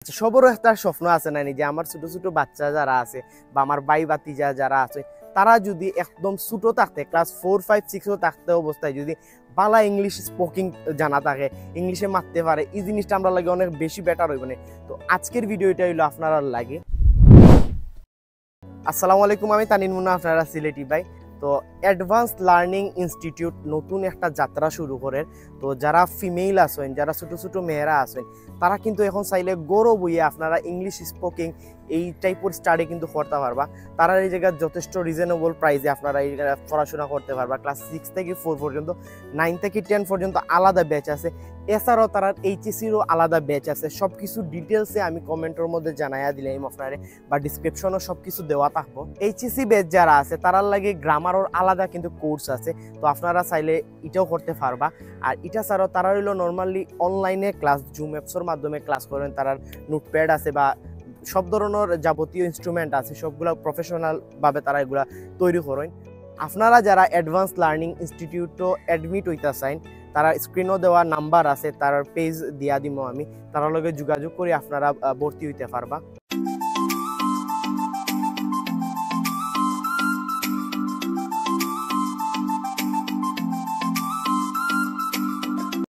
আচ্ছা, সবারও একটা স্বপ্ন আছে না যে আমার ছোট ছোট বাচ্চা যারা আছে বা আমার ভাই ভাতিজা যারা আছে তারা যদি একদম ছোট থাকতে ক্লাস 4, 5, 6 থাকতে অবস্থায় যদি বালা ইংলিশ স্পোকিং জানা থাকে, ইংলিশে মারতে পারে, এই জিনিসটা আমরা লাগে অনেক বেশি বেটার হইব না। তো আজকের ভিডিওটা হইলো আপনারা লাগে। আসসালামু আলাইকুম, আমি তানিন মুন্না, আপনারা সিলেটি ভাই। তো অ্যাডভান্স লার্নিং ইনস্টিটিউট নতুন একটা যাত্রা শুরু করে। তো যারা ফিমেল আছেন, যারা ছোটো ছোটো মেয়েরা আছেন, তারা কিন্তু এখন চাইলে গৌরব হইয়া আপনারা ইংলিশ স্পোকিং এই টাইপের স্টাডি কিন্তু করতে পারবা। তারা এই জায়গায় যথেষ্ট রিজনেবল প্রাইসে আপনারা এই পড়াশোনা করতে পারবা। ক্লাস 6 থেকে 4 পর্যন্ত, 9 থেকে 10 পর্যন্ত আলাদা ব্যাচ আছে। এছাড়াও তারা এইচএসিরও আলাদা ব্যাচ আছে। সব কিছু ডিটেলসে আমি কমেন্টের মধ্যে জানাইয়া দিলাম আপনারা, বা ডিসক্রিপশনও সব কিছু দেওয়া থাকবো। এইচএসি ব্যাচ যারা আছে তারার লাগে গ্রামারও আলাদা কিন্তু কোর্স আছে, তো আপনারা চাইলে এটাও করতে পারবা। আর এটা ছাড়াও তারা হইলো নর্মালি অনলাইনে ক্লাস জুম অ্যাপসের মাধ্যমে ক্লাস করেন। তারার নোটপ্যাড আছে বা সব ধরনের যাবতীয় ইনস্ট্রুমেন্ট আছে, সবগুলো প্রফেশনালভাবে তারা এগুলা তৈরি করেন। আপনারা যারা অ্যাডভান্স লার্নিং ইনস্টিটিউটও অ্যাডমিট হইতে চান, তারা স্ক্রিনও দেওয়া নাম্বার আছে, তার পেজ দিয়া দিব আমি, তার লগে যোগাযোগ করে আপনারা ভর্তি হইতে পারবা।